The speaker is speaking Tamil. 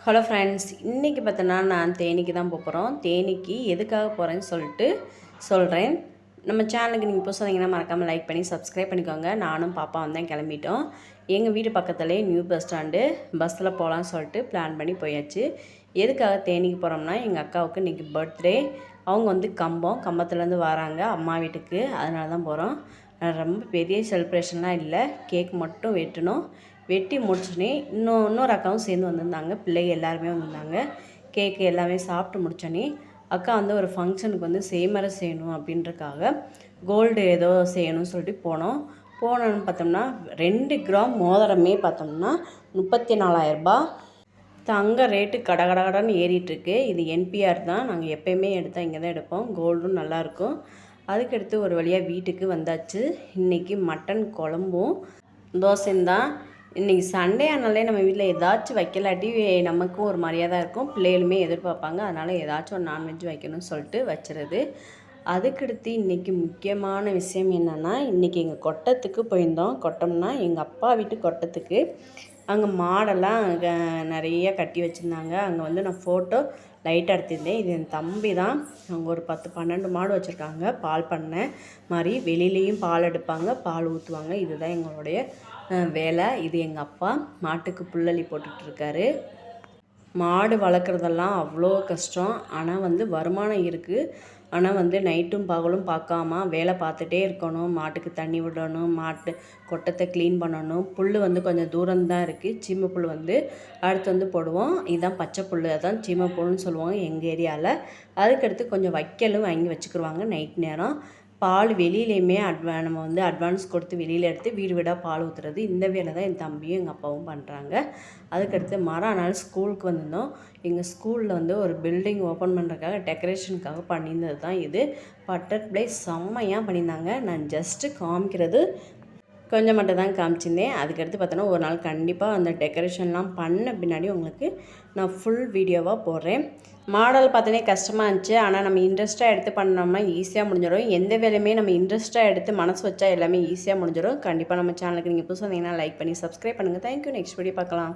ஹலோ ஃப்ரெண்ட்ஸ், இன்றைக்கி பார்த்தோன்னா நான் தேனிக்கு தான் போகிறோம். தேனிக்கு எதுக்காக போகிறேன்னு சொல்கிறேன். நம்ம சேனலுக்கு நீங்கள் புதுசாக வந்தீங்கன்னா மறக்காமல் லைக் பண்ணி சப்ஸ்கிரைப் பண்ணிக்கோங்க. நானும் பாப்பா வந்தேன், கிளம்பிட்டோம். எங்கள் வீடு பக்கத்துலேயே நியூ பஸ் ஸ்டாண்டு, பஸ்ஸில் போகலான்னு சொல்லிட்டு பிளான் பண்ணி போயாச்சு. எதுக்காக தேனிக்கு போகிறோம்னா, எங்கள் அக்காவுக்கு இன்றைக்கி பர்த்டே. அவங்க வந்து கம்பத்துலேருந்து வராங்க அம்மா வீட்டுக்கு, அதனால தான் போகிறோம். ரொம்ப பெரிய செலிப்ரேஷன்லாம் இல்லை, கேக் மட்டும் வெட்டணும். வெட்டி முடிச்சோடனே இன்னொரு அக்காவும் சேர்ந்து வந்திருந்தாங்க. பிள்ளைங்க எல்லாருமே வந்திருந்தாங்க. கேக்கு எல்லாமே சாப்பிட்டு முடித்தோடனே அக்கா வந்து ஒரு ஃபங்க்ஷனுக்கு வந்து செய்மறை செய்யணும் அப்படின்றக்காக கோல்டு ஏதோ செய்யணும்னு சொல்லிட்டு போனோன்னு பார்த்தோம்னா 2 கிராம் மோதிரமே பார்த்தோம்னா 34,000 ரூபா. தங்க ரேட்டு கடகடன்னு ஏறிட்டுருக்கு. இது என்பிஆர் தான். நாங்கள் எப்போயுமே எடுத்தால் இங்கே தான் எடுப்போம். கோல்டும் நல்லாயிருக்கும். அதுக்கடுத்து ஒரு வழியாக வீட்டுக்கு வந்தாச்சு. இன்றைக்கி மட்டன் குழம்பும் தோசையும் தான். இன்றைக்கி சண்டே ஆனாலே நம்ம வீட்டில் ஏதாச்சும் வைக்கலாட்டி நமக்கும் ஒரு மரியாதை இருக்கும், பிள்ளைகளுமே எதிர்பார்ப்பாங்க. அதனால் ஏதாச்சும் ஒரு நான்வெஜ் வைக்கணும்னு சொல்லிட்டு வச்சுருது. அதுக்கடுத்து இன்றைக்கி முக்கியமான விஷயம் என்னென்னா, இன்றைக்கி எங்கள் கொட்டத்துக்கு போயிருந்தோம். கொட்டம்னா எங்கள் அப்பா வீட்டு கொட்டத்துக்கு. அங்கே மாடெல்லாம் நிறைய கட்டி வச்சுருந்தாங்க. அங்கே வந்து நான் ஃபோட்டோ லைட்டாக எடுத்திருந்தேன். இது என் தம்பி தான். அவங்க ஒரு 10-12 மாடு வச்சுருக்காங்க. பால் பண்ணை மாதிரி வெளியிலையும் பால் எடுப்பாங்க, பால் ஊற்றுவாங்க. இதுதான் எங்களுடைய வேலை. இது எங்கள் அப்பா மாட்டுக்கு புல்லளி போட்டுட்ருக்காரு. மாடு வளர்க்குறதெல்லாம் அவ்வளோ கஷ்டம். ஆனால் வந்து வருமானம் இருக்குது. ஆனால் வந்து நைட்டும் பகலும் பார்க்காம வேலை பார்த்துட்டே இருக்கணும். மாட்டுக்கு தண்ணி விடணும், மாட்டு கொட்டத்தை க்ளீன் பண்ணணும். புல் வந்து கொஞ்சம் தூரம்தான் இருக்குது. சீமை புல் வந்து அடுத்து வந்து போடுவோம். இதுதான் பச்சை புல், அதான் சீமை புல்னு சொல்லுவாங்க எங்கள் ஏரியாவில். அதுக்கடுத்து கொஞ்சம் வைக்கலும் வாங்கி வச்சுக்கிடுவாங்க நைட் நேரம். பால் வெளியிலையுமே நம்ம வந்து அட்வான்ஸ் கொடுத்து வெளியில் எடுத்து வீடு வீடாக பால் ஊற்றுறது. இந்த வேலை தான் என் தம்பியும் எங்கள் அப்பாவும் பண்ணுறாங்க. அதுக்கடுத்து மறுநாள் ஸ்கூலுக்கு வந்திருந்தோம். எங்கள் ஸ்கூலில் வந்து ஒரு பில்டிங் ஓப்பன் பண்ணுறதுக்காக டெக்கரேஷனுக்காக பண்ணியிருந்தது தான் இது. பட்டர்ஃப்ளை செம்மையாக பண்ணியிருந்தாங்க. நான் ஜஸ்ட்டு காமிக்கிறது கொஞ்சம் மட்டும் தான் காமிச்சிருந்தேன். அதுக்கடுத்து பார்த்தோன்னா ஒரு நாள் கண்டிப்பாக அந்த டெக்கரேஷன்லாம் பண்ண பின்னாடி உங்களுக்கு நான் ஃபுல் வீடியோவாக போடுறேன். மாடல் பார்த்தோன்னே கஷ்டமாக இருந்துச்சு. ஆனால் நம்ம இன்ட்ரெஸ்ட்டாக எடுத்து பண்ணோம்னா ஈஸியாக முடிஞ்சிடும். எந்த வேலையுமே நம்ம இன்ட்ரெஸ்ட்டாக எடுத்து மனசு வச்சா எல்லாமே ஈஸியாக முடிஞ்சிடும். கண்டிப்பாக நம்ம சேனலுக்கு நீங்கள் புதுசாக வந்தீங்கன்னா லைக் பண்ணி சப்ஸ்கிரைப் பண்ணுங்கள். தேங்க்யூ. நெக்ஸ்ட் வீடியோ பார்க்கலாம்.